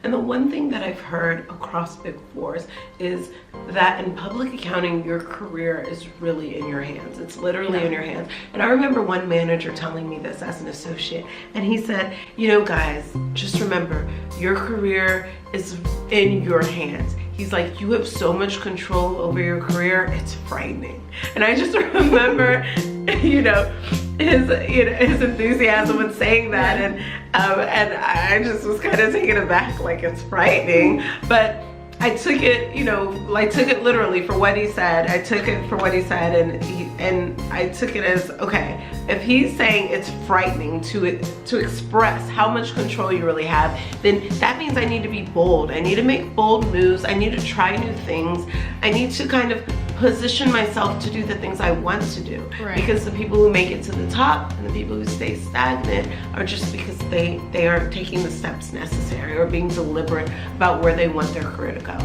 And the one thing that I've heard across Big Fours is that in public accounting, your career is really in your hands. It's literally in your hands. And I remember one manager telling me this as an associate, and he said, you know, guys, just remember, your career is in your hands. He's like, you have so much control over your career, it's frightening. And I just remember, his enthusiasm in saying that, and I just was kind of taken aback, like it's frightening. But I took it, I took it literally for what he said. I took it for what he said, and I took it as, okay, if he's saying it's frightening to express how much control you really have, then that means I need to be bold. I need to make bold moves. I need to try new things. I need to kind of position myself to do the things I want to do. Right. Because the people who make it to the top and the people who stay stagnant are just because they aren't taking the steps necessary or being deliberate about where they want their career to go.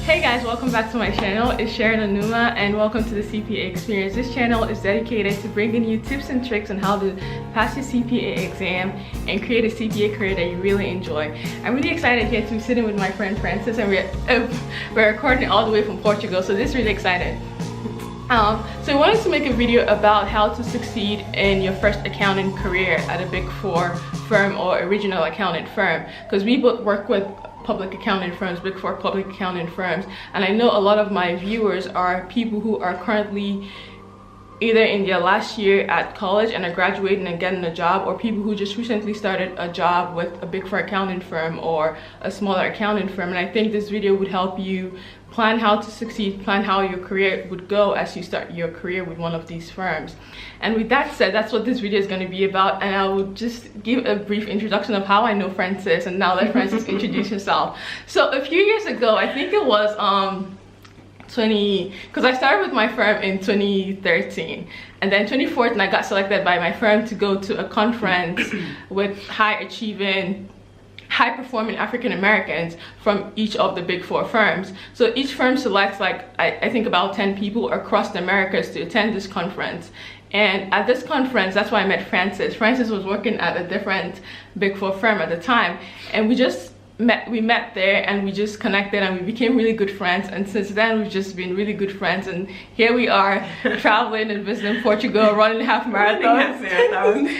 Hey guys, welcome back to my channel. It's Sharon and welcome to the CPA Experience. This channel is dedicated to bringing you tips and tricks on how to pass your CPA exam and create a CPA career that you really enjoy. I'm really excited here to be sitting with my friend Francis, and we're recording all the way from Portugal, so this is really exciting. So I wanted to make a video about how to succeed in your first accounting career at a Big Four firm or a regional accounting firm, because we both work with public accounting firms, Big Four public accounting firms, and I know a lot of my viewers are people who are currently either in their last year at college and are graduating and getting a job, or people who just recently started a job with a Big Four accounting firm or a smaller accounting firm. And I think this video would help you plan how to succeed, plan how your career would go as you start your career with one of these firms. And with that said, that's what this video is going to be about, and I will just give a brief introduction of how I know Francis, and now let Francis introduce herself. So a few years ago, I think it was because I started with my firm in 2013, and then 2014 I got selected by my firm to go to a conference with high-achieving, high-performing African Americans from each of the Big Four firms. So each firm selects, like, I think about 10 people across the Americas to attend this conference. And at this conference, that's why I met Francis. Francis was working at a different Big Four firm at the time, and we met there and we just connected and we became really good friends, and since then we've just been really good friends, and here we are traveling and visiting Portugal, running half marathons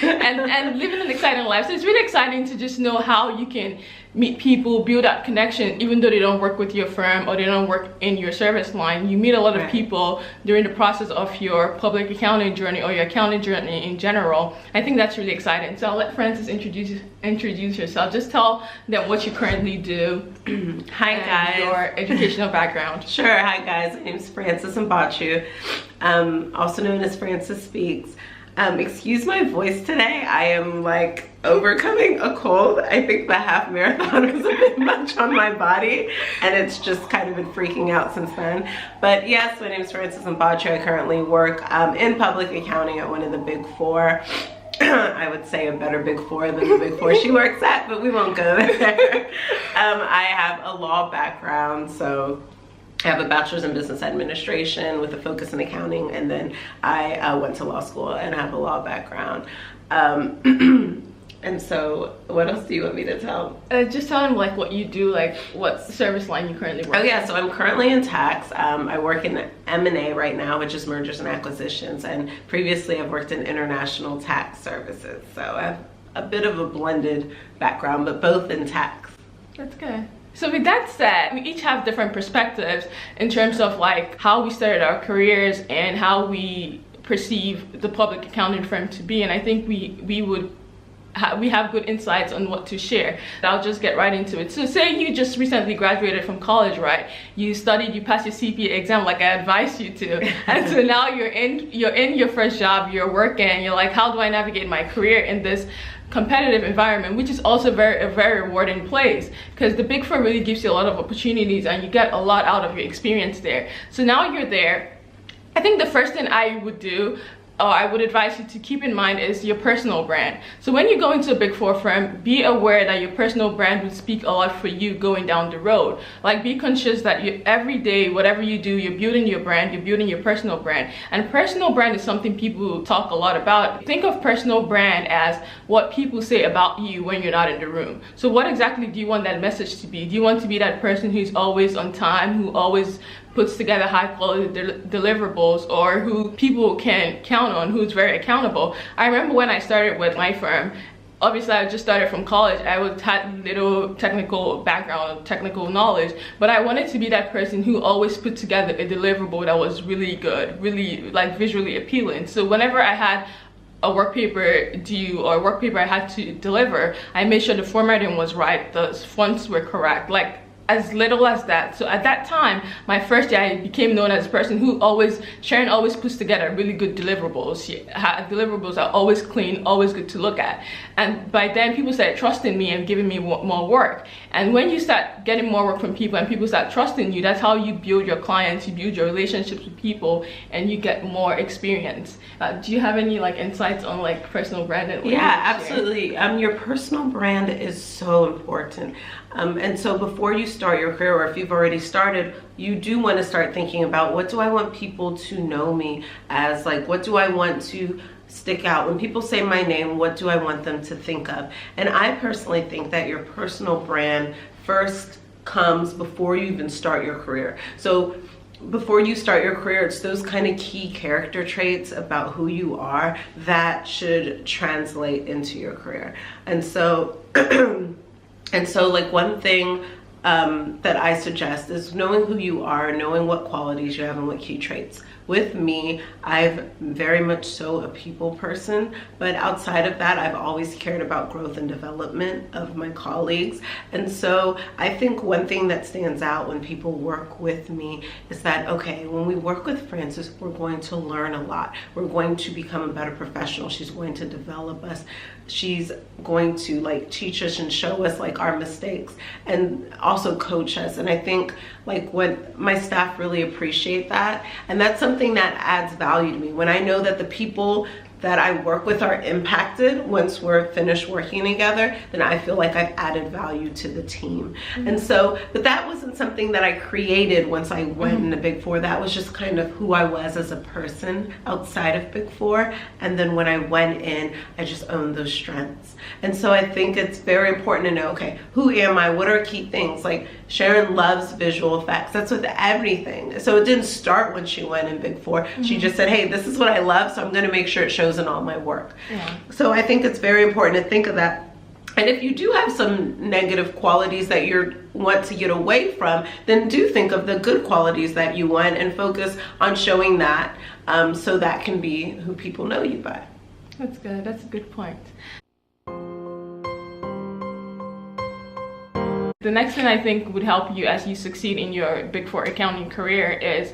and living an exciting life. So it's really exciting to just know how you can meet people, build that connection, even though they don't work with your firm or they don't work in your service line. You meet a lot of people during the process of your public accounting journey or your accounting journey in general. I think that's really exciting. So I'll let Francis introduce yourself. Just tell them what you currently do. Hi guys. Your educational background. Sure. Hi guys. My name is Francis Mbachu, also known as Francis Speaks. Excuse my voice today. I am like overcoming a cold. I think the half marathon was a bit much on my body, and it's just kind of been freaking out since then. But yes, my name is Francis Mbachu. I currently work in public accounting at one of the Big Four. I would say a better Big Four than the Big Four she works at, but we won't go there. I have a law background, so I have a bachelor's in business administration with a focus in accounting, and then I went to law school and have a law background. And so what else do you want me to tell? Just tell them like what you do, like what service line you currently work in. Oh yeah, so I'm currently in tax. I work in M&A right now, which is mergers and acquisitions, and previously I've worked in international tax services. So I have a bit of a blended background, but both in tax. That's good. So with that said, we each have different perspectives in terms of like how we started our careers and how we perceive the public accounting firm to be, and I think we have good insights on what to share. I'll just get right into it. So say you just recently graduated from college, right? You studied, you passed your CPA exam like I advised you to, and so now you're in your first job, you're working, you're like, how do I navigate my career in this competitive environment, which is also a very rewarding place, because the Big Four really gives you a lot of opportunities and you get a lot out of your experience there. So now you're there. I think the first thing I would do I would advise you to keep in mind is your personal brand. So when you go into a Big Four firm, be aware that your personal brand would speak a lot for you going down the road. Like, be conscious that every day, whatever you do, you're building your brand, you're building your personal brand. And personal brand is something people talk a lot about. Think of personal brand as what people say about you when you're not in the room. So what exactly do you want that message to be? Do you want to be that person who's always on time, who always puts together high quality deliverables, or who people can count on, who's very accountable? I remember when I started with my firm, obviously I just started from college. I had little technical background, technical knowledge, but I wanted to be that person who always put together a deliverable that was really good, really like visually appealing. So whenever I had a work paper due or a work paper I had to deliver, I made sure the formatting was right, the fonts were correct, like as little as that. So at that time, my first year, I became known as a person who Sharon always puts together really good deliverables. Deliverables are always clean, always good to look at. And by then, people started trusting me and giving me more work. And when you start getting more work from people and people start trusting you, that's how you build your clients, you build your relationships with people, and you get more experience. Do you have any like insights on like personal brand? Yeah, absolutely. Your personal brand is so important. And so before you start your career, or if you've already started, you do want to start thinking about, what do I want people to know me as? Like, what do I want to stick out? When people say my name, what do I want them to think of? And I personally think that your personal brand first comes before you even start your career. So before you start your career, it's those kind of key character traits about who you are that should translate into your career. And so like one thing that I suggest is knowing who you are, knowing what qualities you have and what key traits. With me, I'm very much so a people person, but outside of that, I've always cared about growth and development of my colleagues. And so I think one thing that stands out when people work with me is that, okay, when we work with Frances, we're going to learn a lot. We're going to become a better professional. She's going to develop us. She's going to like teach us and show us like our mistakes and also coach us. And I think like what my staff really appreciate that. And that's something that adds value to me. When I know that the people that I work with are impacted once we're finished working together, then I feel like I've added value to the team. And so, but that wasn't something that I created once I went into Big Four. That was just kind of who I was as a person outside of Big Four. And then when I went in, I just owned those strengths. And so I think it's very important to know, okay, who am I? What are key things? Like Sharon loves visual effects. That's with everything. So it didn't start when she went in Big Four. She just said, hey, this is what I love, so I'm gonna make sure it shows in all my work. So I think it's very important to think of that. And if you do have some negative qualities that you want to get away from, then do think of the good qualities that you want and focus on showing that, so that can be who people know you by. That's good. That's a good point. The next thing I think would help you as you succeed in your Big Four accounting career is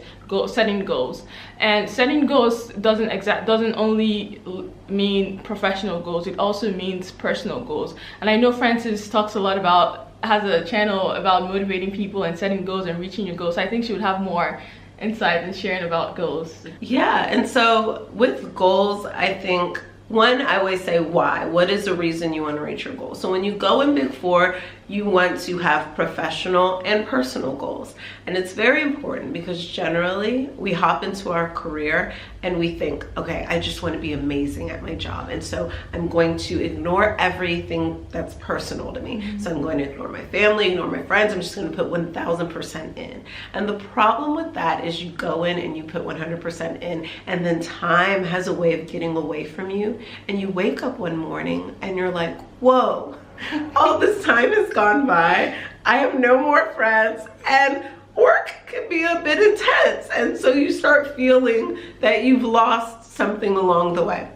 setting goals. And setting goals doesn't only mean professional goals, it also means personal goals. And I know Frances talks a lot has a channel about motivating people and setting goals and reaching your goals. So I think she would have more insight and sharing about goals. Yeah, and so with goals, I think one, I always say why. What is the reason you want to reach your goal? So when you go in Big Four, you want to have professional and personal goals. And it's very important because generally we hop into our career and we think, okay, I just want to be amazing at my job. And so I'm going to ignore everything that's personal to me. So I'm going to ignore my family, ignore my friends. I'm just going to put 1000% in. And the problem with that is you go in and you put 100% in, and then time has a way of getting away from you. And you wake up one morning and you're like, whoa, all this time has gone by. I have no more friends and work can be a bit intense. And so you start feeling that you've lost something along the way.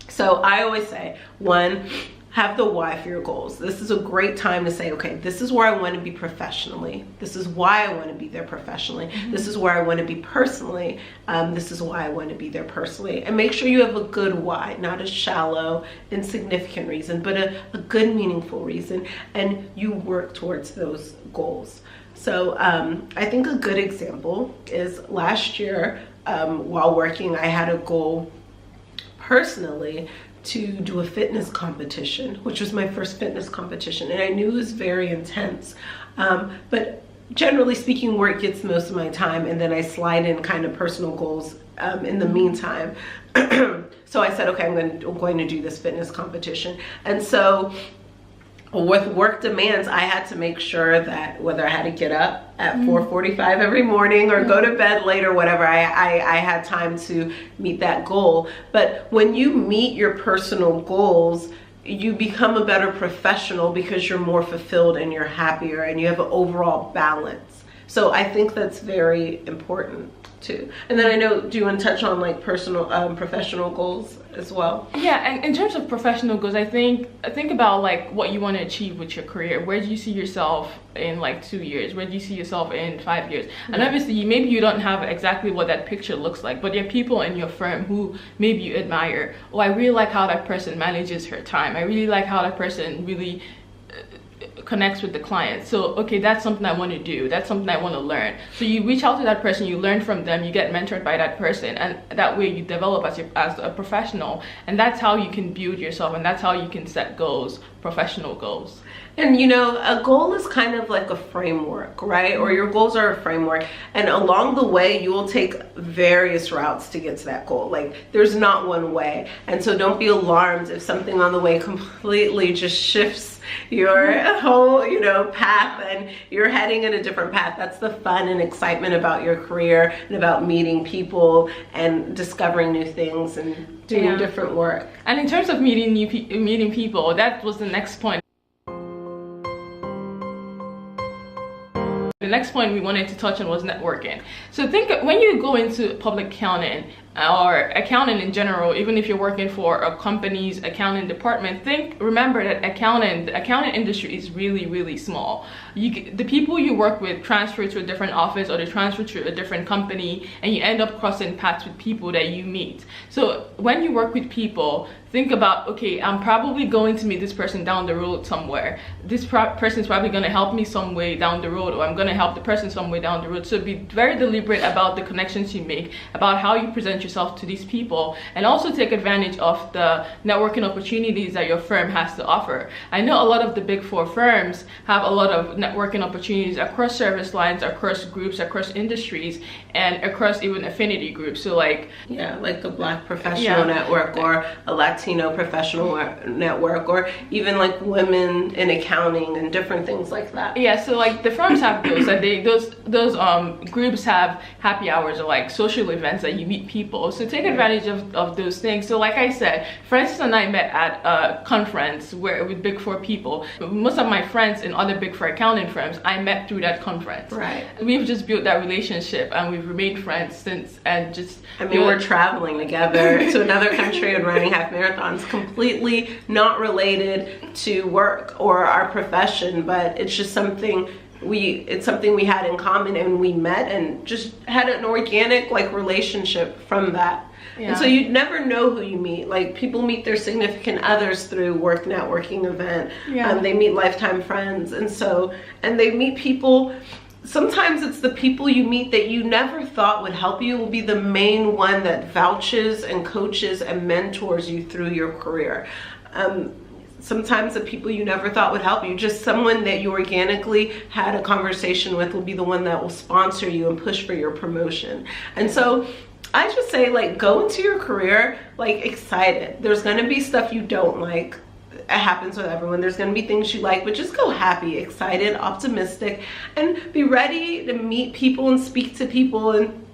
So I always say, one, have the why for your goals. This is a great time to say, okay, this is where I want to be professionally. This is why I want to be there professionally. This is where I want to be personally. This is why I want to be there personally. And make sure you have a good why, not a shallow, insignificant reason, but a good, meaningful reason. And you work towards those goals. So I think a good example is last year while working, I had a goal personally to do a fitness competition, which was my first fitness competition, and I knew it was very intense, but generally speaking, work gets most of my time, and then I slide in kind of personal goals in the meantime. So I said, okay, I'm going to do this fitness competition. And so with work demands, I had to make sure that whether I had to get up at 4:45 every morning or go to bed late or whatever, I had time to meet that goal. But when you meet your personal goals, you become a better professional because you're more fulfilled and you're happier and you have an overall balance. So I think that's very important too. And then I know, do you want to touch on like personal, professional goals as well? Yeah, and in terms of professional goals, I think about like what you want to achieve with your career. Where do you see yourself in like 2 years? Where do you see yourself in 5 years? And obviously, maybe you don't have exactly what that picture looks like, but there are people in your firm who maybe you admire. Oh, I really like how that person manages her time. I really like how that person really connects with the client. So okay, that's something I want to do, that's something I want to learn. So you reach out to that person, you learn from them, you get mentored by that person, and that way you develop as a professional, and that's how you can build yourself, and that's how you can set goals, professional goals. And you know, a goal is kind of like a framework, right? Or your goals are a framework, and along the way you will take various routes to get to that goal. Like there's not one way, and so don't be alarmed if something on the way completely just shifts your whole, you know, path, and you're heading in a different path. That's the fun and excitement about your career and about meeting people and discovering new things and doing different work. And in terms of meeting people, that was the next point. The next point we wanted to touch on was networking. So think when you go into public accounting or accounting in general, even if you're working for a company's accounting department, remember that the accounting industry is really, really small. The people you work with transfer to a different office or they transfer to a different company, and you end up crossing paths with people that you meet. So when you work with people, think about, okay, I'm probably going to meet this person down the road somewhere. This person is probably going to help me some way down the road, or I'm going to help the person some way down the road. So be very deliberate about the connections you make, about how you present yourself to these people, and also take advantage of the networking opportunities that your firm has to offer. I know a lot of the Big Four firms have a lot of networking opportunities across service lines, across groups, across industries, and across even affinity groups. So like the Black Professional Network, or a Latino Professional Network, or even like women in accounting and different things like that. Yeah, so like the firms have those, and those groups have happy hours or like social events that you meet people. So take advantage of those things. So like I said, Francis and I met at a conference with Big Four people. Most of my friends in other Big Four accounting firms, I met through that conference. Right. We've just built that relationship, and we've remained friends since. And just, I mean, we're traveling together to another country and running half marathons, completely not related to work or our profession, but it's just something we had in common, and we met and just had an organic like relationship from that. And so you never know who you meet. Like people meet their significant others through work networking event. They meet lifetime friends, and they meet people. Sometimes it's the people you meet that you never thought would help you will be the main one that vouches and coaches and mentors you through your career. Sometimes the people you never thought would help you, just someone that you organically had a conversation with, will be the one that will sponsor you and push for your promotion. And so I just say, like, go into your career like excited. There's gonna be stuff you don't like. It happens with everyone. There's gonna be things you like, but just go happy, excited, optimistic, and be ready to meet people and speak to people, and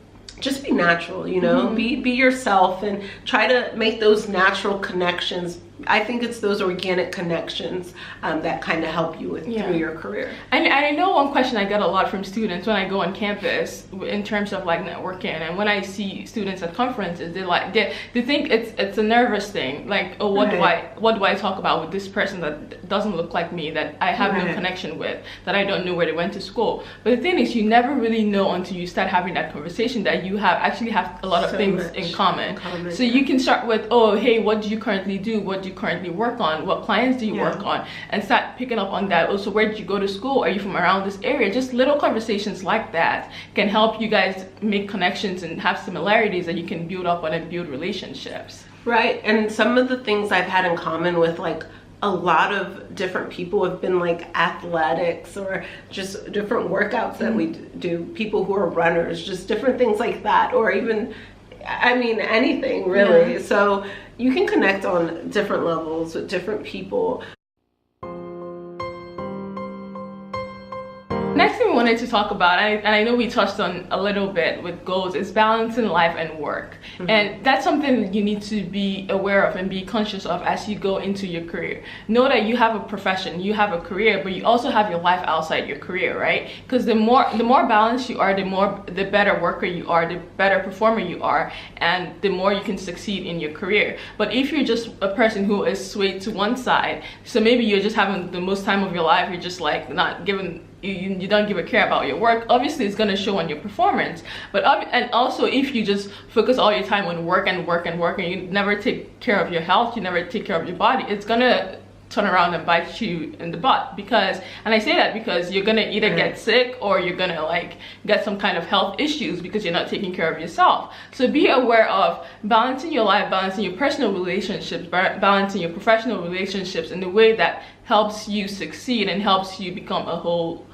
just be natural, you know. Be yourself, and try to make those natural connections. I think it's those organic connections that kind of help you through your career. And I know one question I get a lot from students when I go on campus in terms of like networking, and when I see students at conferences, they think it's a nervous thing. Like, oh, what do I talk about with this person that doesn't look like me, that I have no connection with, that I don't know where they went to school. But the thing is, you never really know until you start having that conversation that you actually have a lot of things in common. So you can start with, oh, hey, what do you currently do? What do you currently work on? What clients do you work on? And start picking up on that. Also, where did you go to school? Are you from around this area? Just little conversations like that can help you guys make connections and have similarities that you can build up on and build relationships. Right, and some of the things I've had in common with like a lot of different people have been like athletics or just different workouts that we do, people who are runners, just different things like that, or even, I mean, anything really. Yeah. So you can connect on different levels with different people. Next thing we wanted to talk about, and I know we touched on a little bit with goals, is balancing life and work. And that's something you need to be aware of and be conscious of as you go into your career. Know that you have a profession, you have a career, but you also have your life outside your career, right? Because the more balanced you are, the better worker you are, the better performer you are, and the more you can succeed in your career. But if you're just a person who is swayed to one side, so maybe you're just having the most time of your life, you're just like not giving, you don't give a care about your work, obviously it's going to show on your performance. But and also if you just focus all your time on work and you never take care of your health, you never take care of your body, it's going to turn around and bite you in the butt. Because, and I say that because you're gonna either get sick or you're gonna like get some kind of health issues because you're not taking care of yourself. So be aware of balancing your life, balancing your personal relationships, balancing your professional relationships in the way that helps you succeed and helps you become a whole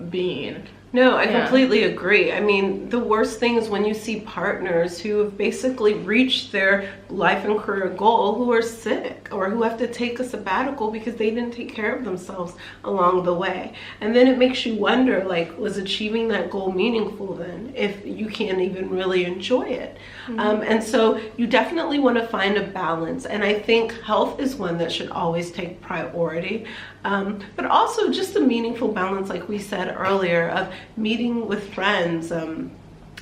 being. No, I completely agree. I mean, the worst thing is when you see partners who have basically reached their life and career goal who are sick or who have to take a sabbatical because they didn't take care of themselves along the way. And then it makes you wonder, like, was achieving that goal meaningful then if you can't even really enjoy it? And so you definitely want to find a balance. And I think health is one that should always take priority. But also just a meaningful balance, like we said earlier, of meeting with friends,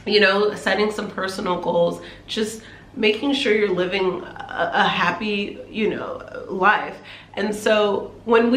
you know, setting some personal goals, just making sure you're living a happy, you know, life. And so when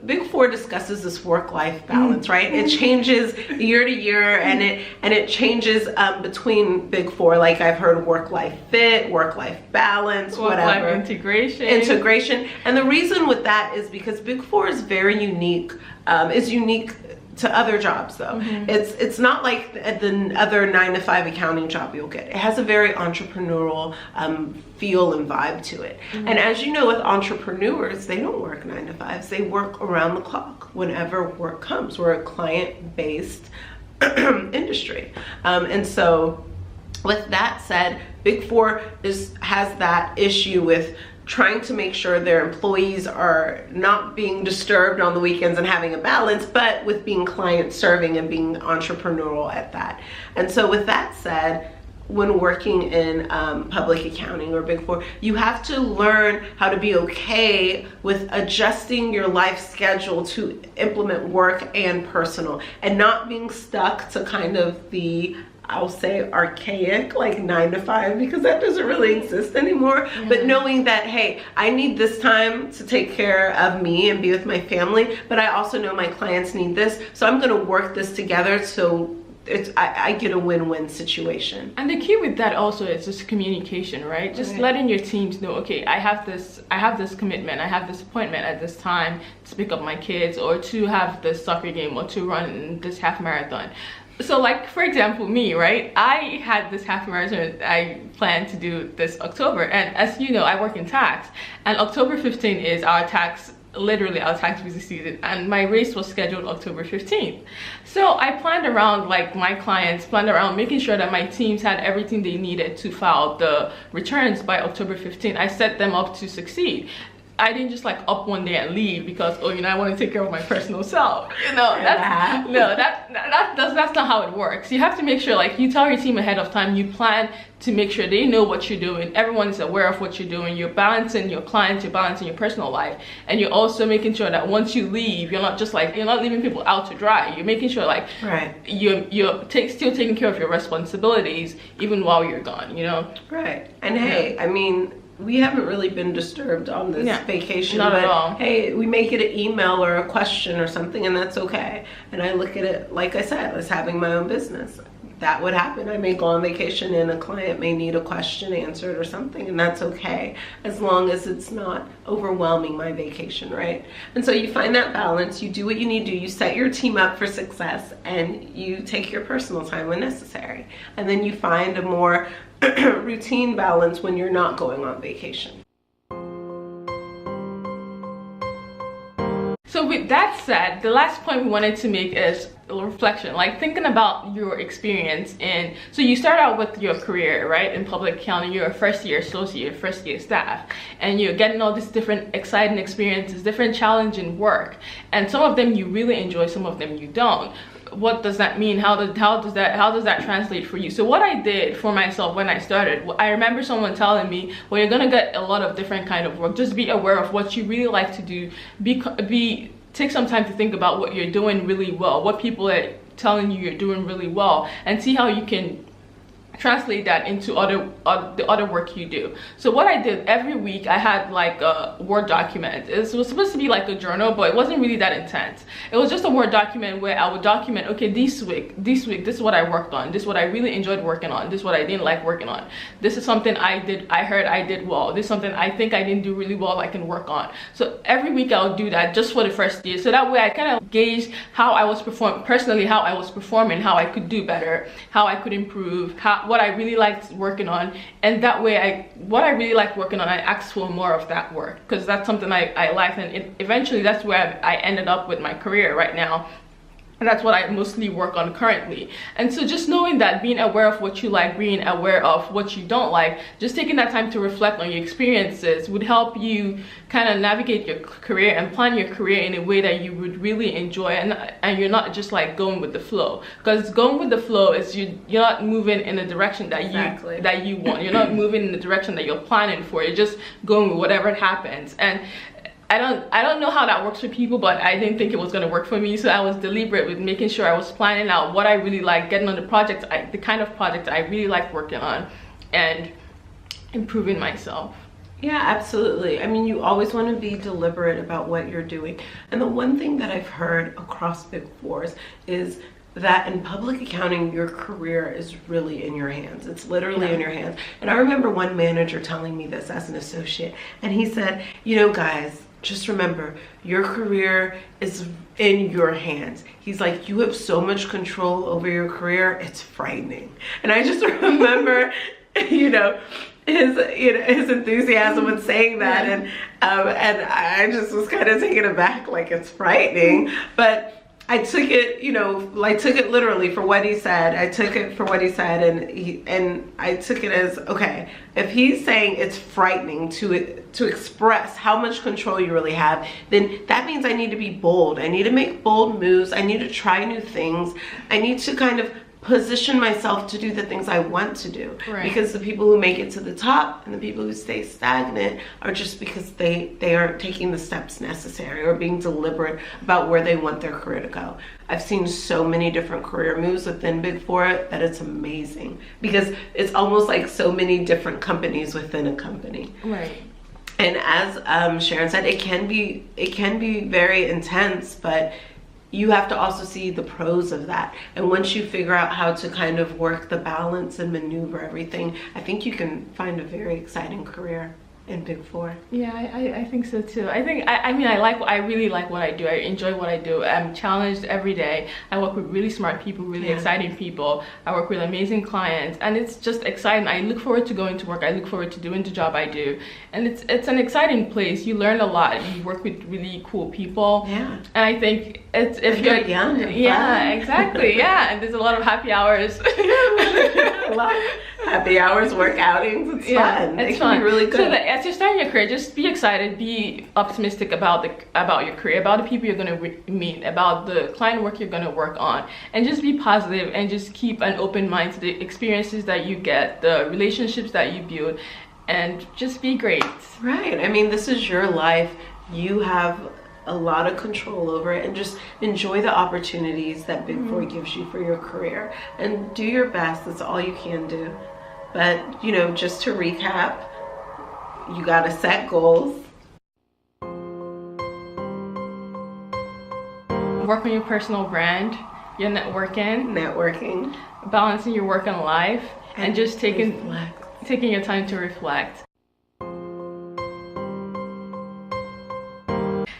Big Four discusses this work-life balance, right, it changes year to year, and it changes between Big Four. Like I've heard work-life fit, work-life balance, whatever. Work-life integration. And the reason with that is because Big Four is very unique, is unique to other jobs though. It's not like the other 9-to-5 accounting job you'll get. It has a very entrepreneurial feel and vibe to it. And as you know, with entrepreneurs, they don't work 9-to-5s. They work around the clock whenever work comes. We're a client-based industry. And so with that said, Big Four has that issue with trying to make sure their employees are not being disturbed on the weekends and having a balance, but with being client serving and being entrepreneurial at that. And so with that said, when working in public accounting or Big Four, you have to learn how to be okay with adjusting your life schedule to implement work and personal, and not being stuck to kind of the, I'll say, archaic, like 9-to-5, because that doesn't really exist anymore. But knowing that, hey, I need this time to take care of me and be with my family, but I also know my clients need this, so I'm gonna work this together so I get a win-win situation. And the key with that also is just communication, right? Just letting your teams know, okay, I have this commitment, I have this appointment at this time to pick up my kids, or to have this soccer game, or to run this half marathon. So like, for example, me, right? I had this half marathon I planned to do this October. And as you know, I work in tax, and October 15th is our tax busy season, and my race was scheduled October 15th. So I planned around, like, my clients, planned around making sure that my teams had everything they needed to file the returns by October 15th. I set them up to succeed. I didn't just like up one day and leave because, oh, you know, I want to take care of my personal self. You know, that's not how it works. You have to make sure, like, you tell your team ahead of time, you plan to make sure they know what you're doing. Everyone is aware of what you're doing. You're balancing your clients, you're balancing your personal life, and you're also making sure that once you leave, you're not just like, you're not leaving people out to dry. You're making sure, like, you're still taking care of your responsibilities even while you're gone, you know? Right. And hey, I mean, we haven't really been disturbed on this vacation. Not at all. Hey, we may get an email or a question or something, and that's okay. And I look at it, like I said, as having my own business. that would happen. I may go on vacation and a client may need a question answered or something, and that's okay, as long as it's not overwhelming my vacation, right? And so you find that balance, you do what you need to do, you set your team up for success, and you take your personal time when necessary. And then you find a more routine balance when you're not going on vacation. So with that said, the last point we wanted to make is reflection, like thinking about your experience. And so you start out with your career, right, in public accounting. You're a first year associate, first year staff, and you're getting all these different exciting experiences, different challenging work, and some of them you really enjoy, some of them you don't. What does that mean? How does that translate for you? So what I did for myself when I started, I remember someone telling me, well, you're gonna get a lot of different kind of work. Just be aware of what you really like to do. Take some time to think about what you're doing really well, what people are telling you you're doing really well, and see how you can translate that into the other work you do. So what I did, every week I had like a Word document. It was supposed to be like a journal, but it wasn't really that intense. It was just a Word document where I would document, okay, this week this is what I worked on, this is what I really enjoyed working on, this is what I didn't like working on, this is something I heard I did well, this is something I think I didn't do really well I can work on. So every week I would do that just for the first year, so that way I kind of gauged how I was performing personally, how I was performing, how I could do better, how I could improve, what I really liked working on. And that way what I really liked working on, I asked for more of that work, because that's something I liked, and eventually that's where I ended up with my career right now. And that's what I mostly work on currently. And so just knowing that, being aware of what you like, being aware of what you don't like, just taking that time to reflect on your experiences would help you kind of navigate your career and plan your career in a way that you would really enjoy, and you're not just like going with the flow. Because going with the flow is you're not moving in the direction that you want. You're not moving in the direction that you're planning for. You're just going with whatever happens. And I don't know how that works for people, but I didn't think it was going to work for me. So I was deliberate with making sure I was planning out what I really like, getting on the projects, the kind of projects I really like working on, and improving myself. Yeah, absolutely. I mean, you always want to be deliberate about what you're doing. And the one thing that I've heard across Big Fours is that in public accounting, your career is really in your hands. It's literally in your hands. And I remember one manager telling me this as an associate, and he said, you know, guys, just remember, your career is in your hands. He's like, you have so much control over your career, it's frightening. And I just remember, his enthusiasm in saying that, and I just was kind of taken aback, like, it's frightening. But I took it, I took it literally for what he said. I took it for what he said, and I took it as, okay, if he's saying it's frightening to express how much control you really have, then that means I need to be bold. I need to make bold moves. I need to try new things. I need to kind of position myself to do the things I want to do. Right. Because the people who make it to the top and the people who stay stagnant are just because they aren't taking the steps necessary or being deliberate about where they want their career to go. I've seen so many different career moves within Big Four that it's amazing, because it's almost like so many different companies within a company. Right. And as Sharon said, it can be very intense, but you have to also see the pros of that. And once you figure out how to kind of work the balance and maneuver everything, I think you can find a very exciting career in Big Four. Yeah, I think so too. I really like what I do. I enjoy what I do. I'm challenged every day. I work with really smart people, really exciting people. I work with amazing clients, and it's just exciting. I look forward to going to work. I look forward to doing the job I do, and it's an exciting place. You learn a lot. You work with really cool people. Yeah. And I think it's if you're young. Yeah, exactly. Yeah, and there's a lot of happy hours. A lot of happy hours, work outings. It's fun. It's fun. Be really good. So as you're starting your career, just be excited, be optimistic about your career, about the people you're going to meet, about the client work you're going to work on, and just be positive and just keep an open mind to the experiences that you get, the relationships that you build, and just be great. Right. I mean, this is your life. You have a lot of control over it, and just enjoy the opportunities that Big Four gives you for your career, and do your best. That's all you can do. But just to recap, you got to set goals, work on your personal brand, your networking, balancing your work and life, and just taking your time to reflect.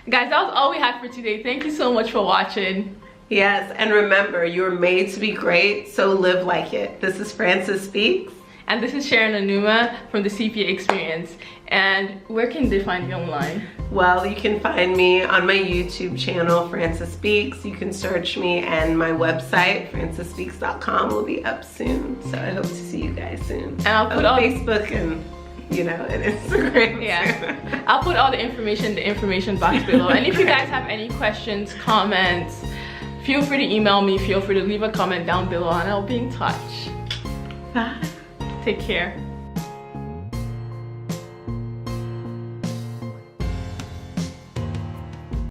Guys, that was all we had for today. Thank you so much for watching. Yes, and remember, you're made to be great, so live like it. This is Francis Speaks. And this is Sharon Anuma from the CPA Experience. And where can they find you online? Well, you can find me on my YouTube channel, Francis Speaks. You can search me, and my website, francisspeaks.com, will be up soon. So I hope to see you guys soon. And I'll put on Facebook and, you know, and Instagram. Yeah, I'll put all the information in the information box below. And if you guys have any questions, comments, feel free to email me. Feel free to leave a comment down below, and I'll be in touch. Bye. Take care.